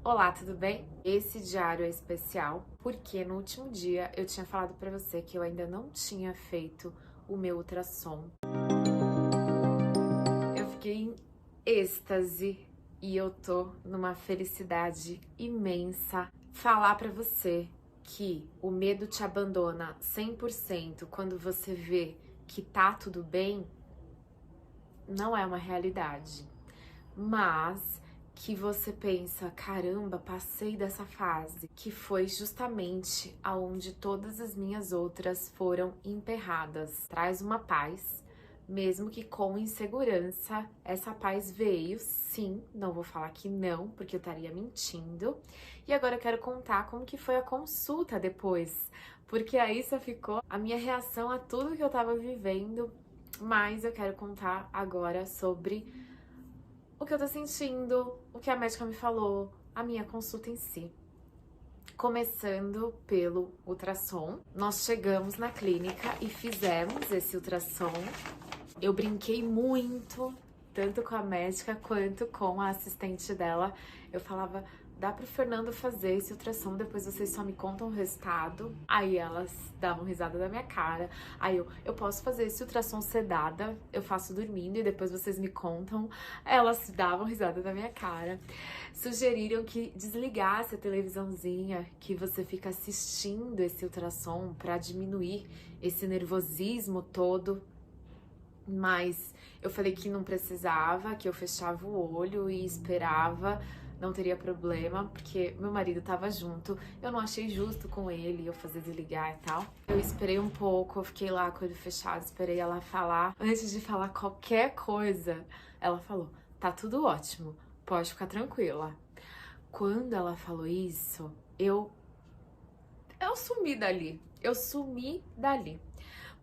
Olá, tudo bem? Esse diário é especial porque no último dia eu tinha falado pra você que eu ainda não tinha feito o meu ultrassom. Eu fiquei em êxtase e eu tô numa felicidade imensa. Falar pra você que o medo te abandona 100% quando você vê que tá tudo bem, não é uma realidade. Mas que você pensa, caramba, passei dessa fase, que foi justamente aonde todas as minhas outras foram emperradas. Traz uma paz, mesmo que com insegurança, essa paz veio, sim, não vou falar que não, porque eu estaria mentindo. E agora eu quero contar como que foi a consulta depois, porque aí só ficou a minha reação a tudo que eu tava vivendo, mas eu quero contar agora sobre o que eu tô sentindo, o que a médica me falou, a minha consulta em si. Começando pelo ultrassom, nós chegamos na clínica e fizemos esse ultrassom. Eu brinquei muito, tanto com a médica quanto com a assistente dela. Eu falava, dá pro Fernando fazer esse ultrassom, depois vocês só me contam o resultado. Aí elas davam risada da minha cara. Aí eu posso fazer esse ultrassom sedada, eu faço dormindo e depois vocês me contam. Elas davam risada da minha cara. Sugeriram que desligasse a televisãozinha que você fica assistindo esse ultrassom pra diminuir esse nervosismo todo. Mas eu falei que não precisava, que eu fechava o olho e esperava, não teria problema, porque meu marido tava junto. Eu não achei justo com ele eu fazer desligar e tal. Eu esperei um pouco, eu fiquei lá com o olho fechado, esperei ela falar. Antes de falar qualquer coisa, ela falou: tá tudo ótimo, pode ficar tranquila. Quando ela falou isso, eu sumi dali. Eu sumi dali.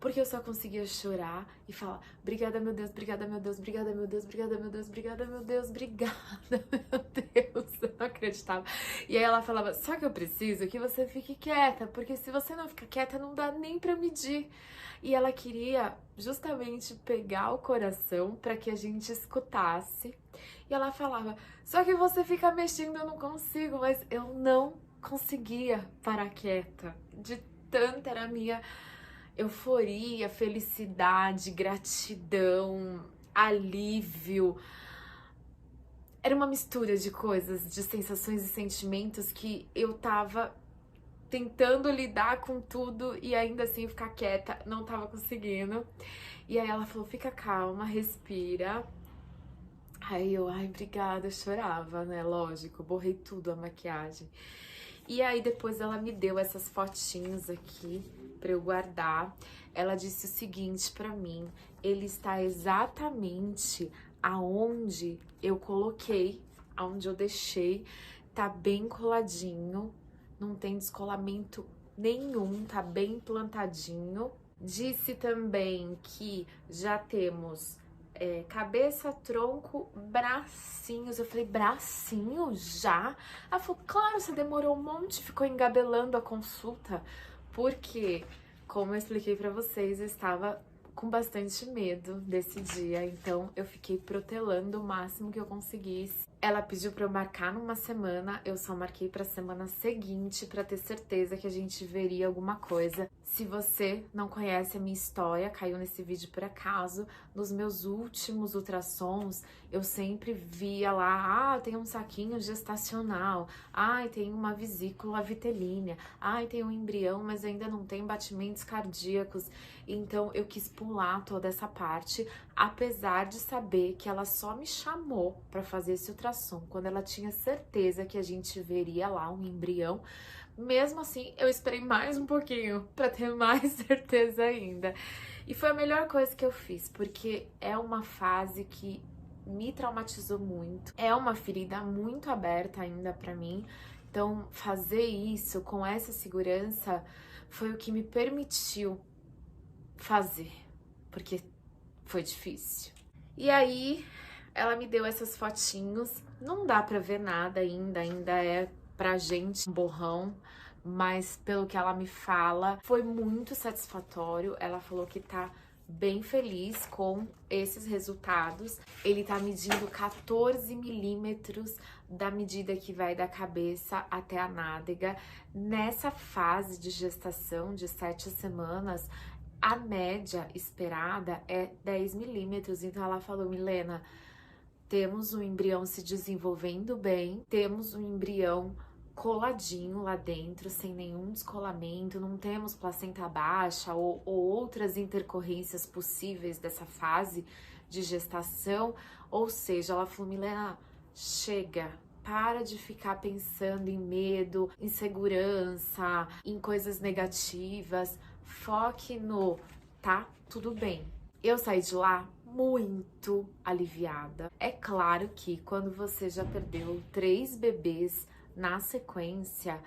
Porque eu só conseguia chorar e falar: obrigada, meu Deus, obrigada, meu Deus, obrigada, meu Deus, obrigada, meu Deus, obrigada, meu Deus, obrigada, meu Deus. Eu não acreditava. E aí ela falava: só que eu preciso que você fique quieta, porque se você não ficar quieta, não dá nem pra medir. E ela queria justamente pegar o coração pra que a gente escutasse. E ela falava: só que você fica mexendo, eu não consigo, mas eu não conseguia parar quieta. De tanta era a minha euforia, felicidade, gratidão, alívio. Era uma mistura de coisas, de sensações e sentimentos que eu tava tentando lidar com tudo e ainda assim ficar quieta, não tava conseguindo. E aí ela falou: fica calma, respira. Aí eu, ai, obrigada, eu chorava, né? Lógico, borrei tudo a maquiagem. E aí depois ela me deu essas fotinhos aqui pra eu guardar. Ela disse o seguinte pra mim: ele está exatamente aonde eu coloquei, aonde eu deixei, tá bem coladinho, não tem descolamento nenhum, tá bem plantadinho. Disse também que já temos cabeça, tronco, bracinhos. Eu falei: bracinho já? Ela falou: claro, você demorou um monte, ficou engabelando a consulta, porque, como eu expliquei pra vocês, eu estava com bastante medo desse dia, então eu fiquei protelando o máximo que eu conseguisse. Ela pediu pra eu marcar numa semana, eu só marquei pra semana seguinte pra ter certeza que a gente veria alguma coisa. Se você não conhece a minha história, caiu nesse vídeo por acaso, nos meus últimos ultrassons, eu sempre via lá: ah, tem um saquinho gestacional, ai, tem uma vesícula vitelínea, ai, tem um embrião, mas ainda não tem batimentos cardíacos. Então eu quis pular toda essa parte, apesar de saber que ela só me chamou para fazer esse ultrassom quando ela tinha certeza que a gente veria lá um embrião. Mesmo assim, eu esperei mais um pouquinho para ter mais certeza ainda. E foi a melhor coisa que eu fiz, porque é uma fase que me traumatizou muito. É uma ferida muito aberta ainda para mim. Então, fazer isso com essa segurança foi o que me permitiu fazer, porque foi difícil. E aí, ela me deu essas fotinhos. Não dá pra ver nada ainda é pra gente um borrão, mas pelo que ela me fala, foi muito satisfatório. Ela falou que tá bem feliz com esses resultados. Ele tá medindo 14 milímetros da medida que vai da cabeça até a nádega. Nessa fase de gestação de 7 semanas, a média esperada é 10 milímetros. Então ela falou, Milena, temos um embrião se desenvolvendo bem, temos um embrião coladinho lá dentro, sem nenhum descolamento, não temos placenta baixa ou outras intercorrências possíveis dessa fase de gestação. Ou seja, ela falou, Milena, chega, para de ficar pensando em medo, insegurança, em coisas negativas, foque no tá tudo bem. Eu saí de lá muito aliviada. É claro que quando você já perdeu 3 bebês na sequência,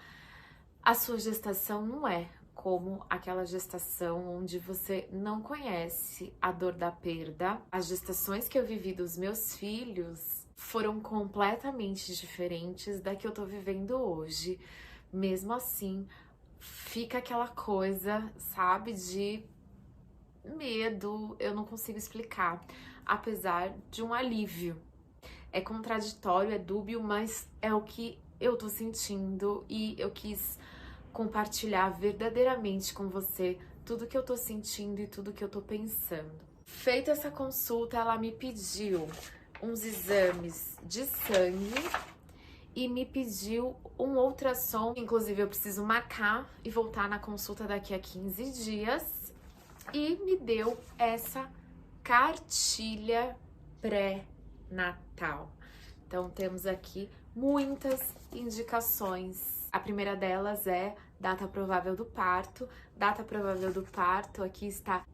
a sua gestação não é como aquela gestação onde você não conhece a dor da perda. As gestações que eu vivi dos meus filhos foram completamente diferentes da que eu tô vivendo hoje. Mesmo assim, fica aquela coisa, sabe, de medo, eu não consigo explicar, apesar de um alívio. É contraditório, é dúbio, mas é o que eu tô sentindo e eu quis compartilhar verdadeiramente com você tudo que eu tô sentindo e tudo que eu tô pensando. Feita essa consulta, ela me pediu uns exames de sangue e me pediu um ultrassom. Inclusive, eu preciso marcar e voltar na consulta daqui a 15 dias. E me deu essa cartilha pré-natal. Então, temos aqui muitas indicações. A primeira delas é data provável do parto. Data provável do parto, aqui está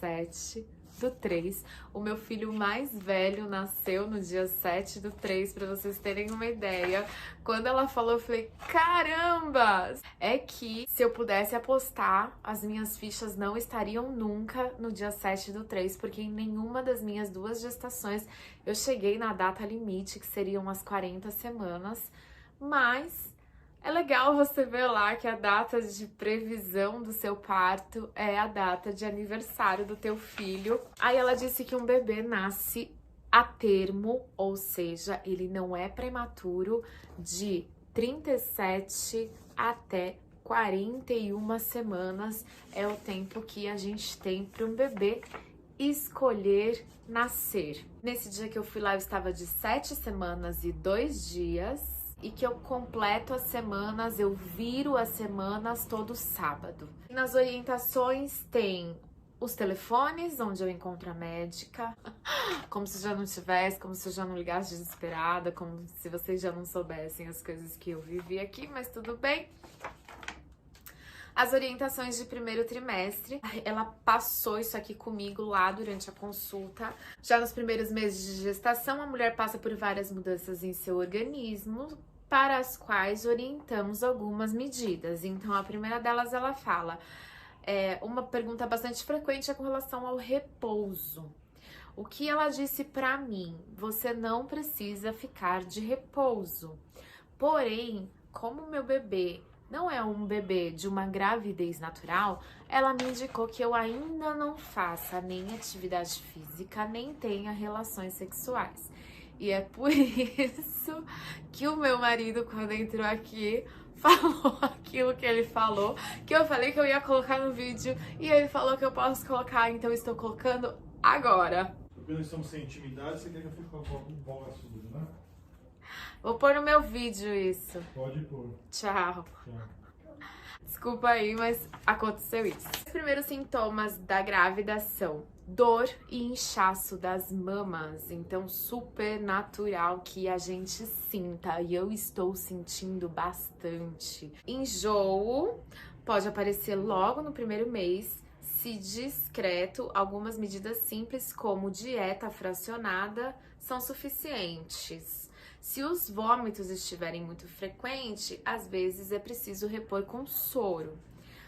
7/3. O meu filho mais velho nasceu no dia 7/3, para vocês terem uma ideia. Quando ela falou, eu falei, caramba! É que se eu pudesse apostar, as minhas fichas não estariam nunca no dia 7/3, porque em nenhuma das minhas 2 gestações eu cheguei na data limite, que seriam as 40 semanas, mas é legal você ver lá que a data de previsão do seu parto é a data de aniversário do teu filho. Aí ela disse que um bebê nasce a termo, ou seja, ele não é prematuro, de 37 até 41 semanas é o tempo que a gente tem para um bebê escolher nascer. Nesse dia que eu fui lá, eu estava de 7 semanas e 2 dias. E que eu completo as semanas, eu viro as semanas todo sábado. Nas orientações tem os telefones, onde eu encontro a médica, como se já não tivesse, como se eu já não ligasse desesperada, como se vocês já não soubessem as coisas que eu vivi aqui, mas tudo bem. As orientações de primeiro trimestre, ela passou isso aqui comigo lá durante a consulta. Já nos primeiros meses de gestação, a mulher passa por várias mudanças em seu organismo, para as quais orientamos algumas medidas. Então, a primeira delas, ela fala, uma pergunta bastante frequente é com relação ao repouso. O que ela disse para mim? Você não precisa ficar de repouso. Porém, como meu bebê não é um bebê de uma gravidez natural, ela me indicou que eu ainda não faça nem atividade física, nem tenha relações sexuais. E é por isso que o meu marido, quando entrou aqui, falou aquilo que ele falou, que eu falei que eu ia colocar no vídeo, e ele falou que eu posso colocar, então eu estou colocando agora. Porque nós estamos sem intimidade, você quer que eu fique com algum bola suja, né? Vou pôr no meu vídeo isso. Pode pôr. Tchau. Tchau. Desculpa aí, mas aconteceu isso. Os primeiros sintomas da grávida são dor e inchaço das mamas. Então, super natural que a gente sinta. E eu estou sentindo bastante. Enjoo pode aparecer logo no primeiro mês. Se discreto, algumas medidas simples, como dieta fracionada, são suficientes. Se os vômitos estiverem muito frequentes, às vezes é preciso repor com soro.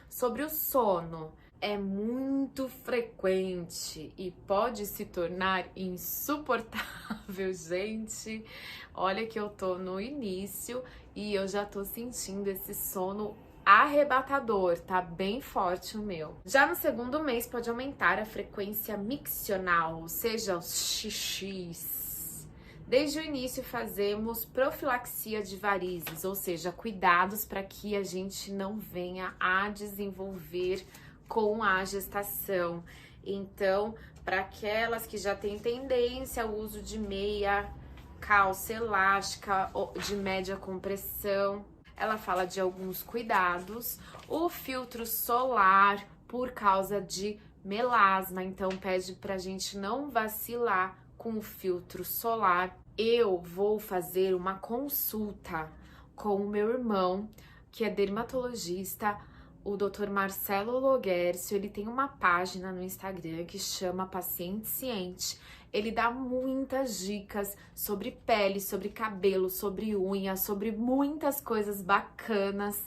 Sobre o sono, é muito frequente e pode se tornar insuportável, gente. Olha que eu tô no início e eu já tô sentindo esse sono arrebatador, tá bem forte o meu. Já no segundo mês pode aumentar a frequência miccional, ou seja, os xixis. Desde o início fazemos profilaxia de varizes, ou seja, cuidados para que a gente não venha a desenvolver com a gestação. Então, para aquelas que já têm tendência ao uso de meia, calça elástica de média compressão, ela fala de alguns cuidados. O filtro solar por causa de melasma, então pede pra gente não vacilar com o filtro solar. Eu vou fazer uma consulta com o meu irmão, que é dermatologista, o Dr. Marcelo Loguercio. Ele tem uma página no Instagram que chama Paciente Ciente. Ele dá muitas dicas sobre pele, sobre cabelo, sobre unha, sobre muitas coisas bacanas.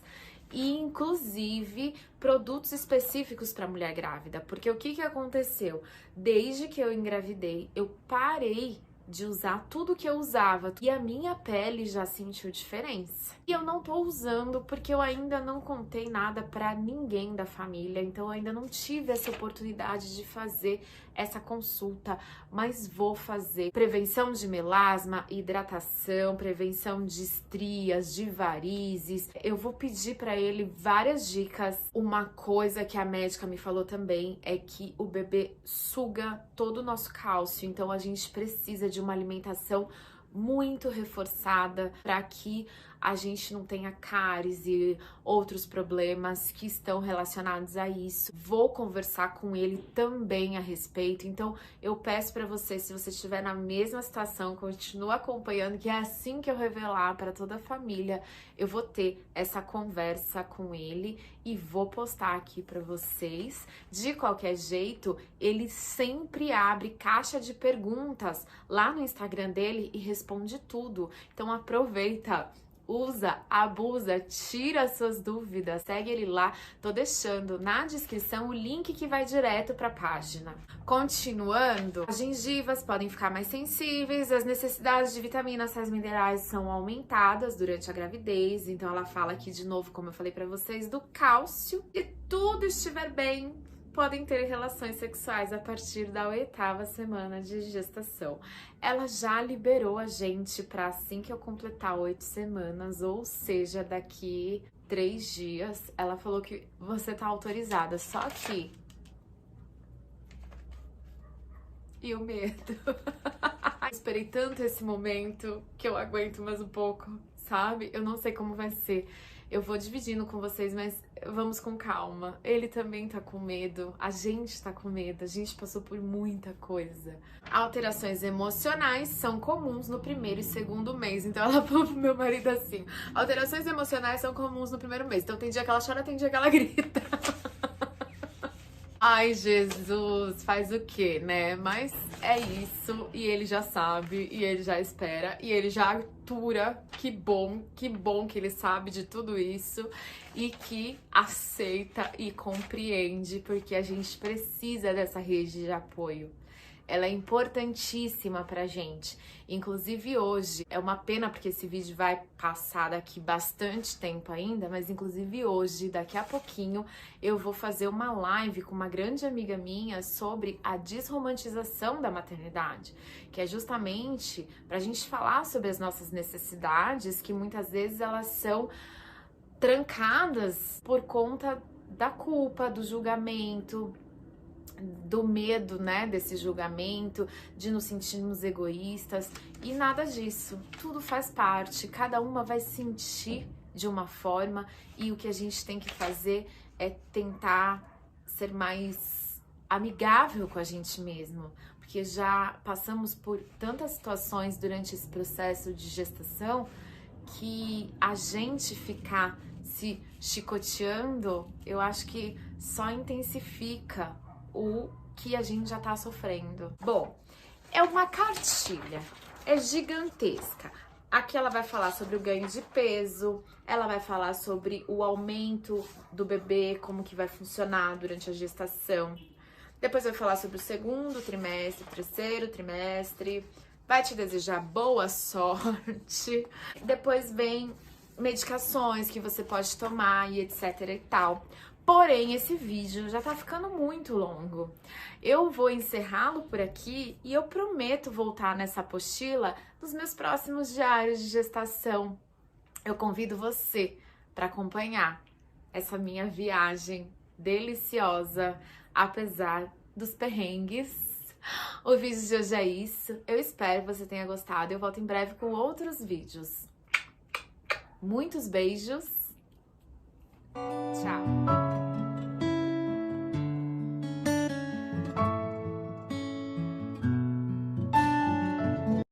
E inclusive produtos específicos para mulher grávida, porque o que aconteceu? Desde que eu engravidei, eu parei de usar tudo que eu usava e a minha pele já sentiu diferença. E eu não tô usando porque eu ainda não contei nada para ninguém da família, então eu ainda não tive essa oportunidade de fazer essa consulta, mas vou fazer. Prevenção de melasma, hidratação, prevenção de estrias, de varizes. Eu vou pedir para ele várias dicas. Uma coisa que a médica me falou também é que o bebê suga todo o nosso cálcio, então a gente precisa de uma alimentação muito reforçada para que a gente não tenha cáries e outros problemas que estão relacionados a isso. Vou conversar com ele também a respeito, então eu peço para você, se você estiver na mesma situação, continua acompanhando, que é assim que eu revelar para toda a família, eu vou ter essa conversa com ele e vou postar aqui para vocês. De qualquer jeito, ele sempre abre caixa de perguntas lá no Instagram dele e responde tudo, então aproveita. Usa, abusa, tira suas dúvidas, segue ele lá. Tô deixando na descrição o link que vai direto para a página. Continuando, as gengivas podem ficar mais sensíveis, as necessidades de vitaminas, sais minerais são aumentadas durante a gravidez. Então ela fala aqui de novo, como eu falei para vocês, do cálcio. Se tudo estiver bem, podem ter relações sexuais a partir da 8ª semana de gestação. Ela já liberou a gente para assim que eu completar 8 semanas, ou seja, daqui 3 dias. Ela falou que você tá autorizada, só que... E o medo? Esperei tanto esse momento que eu aguento mais um pouco, sabe? Eu não sei como vai ser. Eu vou dividindo com vocês, mas vamos com calma. Ele também tá com medo, a gente tá com medo, a gente passou por muita coisa. Alterações emocionais são comuns no primeiro e segundo mês. Então ela falou pro meu marido assim: alterações emocionais são comuns no primeiro mês. Então tem dia que ela chora, tem dia que ela grita. Ai, Jesus, faz o quê, né? Mas é isso, e ele já sabe, e ele já espera, e ele já atura. Que bom que ele sabe de tudo isso e que aceita e compreende, porque a gente precisa dessa rede de apoio. Ela é importantíssima pra gente. Inclusive hoje, é uma pena porque esse vídeo vai passar daqui bastante tempo ainda, mas inclusive hoje, daqui a pouquinho, eu vou fazer uma live com uma grande amiga minha sobre a desromantização da maternidade, que é justamente pra gente falar sobre as nossas necessidades, que muitas vezes elas são trancadas por conta da culpa, do julgamento, do medo, né, desse julgamento, de nos sentirmos egoístas, e nada disso. Tudo faz parte, cada uma vai sentir de uma forma, e o que a gente tem que fazer é tentar ser mais amigável com a gente mesmo, porque já passamos por tantas situações durante esse processo de gestação que a gente ficar se chicoteando, eu acho que só intensifica o que a gente já tá sofrendo. Bom, é uma cartilha, é gigantesca. Aqui ela vai falar sobre o ganho de peso, ela vai falar sobre o aumento do bebê, como que vai funcionar durante a gestação. Depois vai falar sobre o segundo trimestre, terceiro trimestre, vai te desejar boa sorte. Depois vem medicações que você pode tomar e etc e tal. Porém, esse vídeo já tá ficando muito longo. Eu vou encerrá-lo por aqui e eu prometo voltar nessa apostila nos meus próximos diários de gestação. Eu convido você para acompanhar essa minha viagem deliciosa, apesar dos perrengues. O vídeo de hoje é isso. Eu espero que você tenha gostado. Eu volto em breve com outros vídeos. Muitos beijos. Tchau.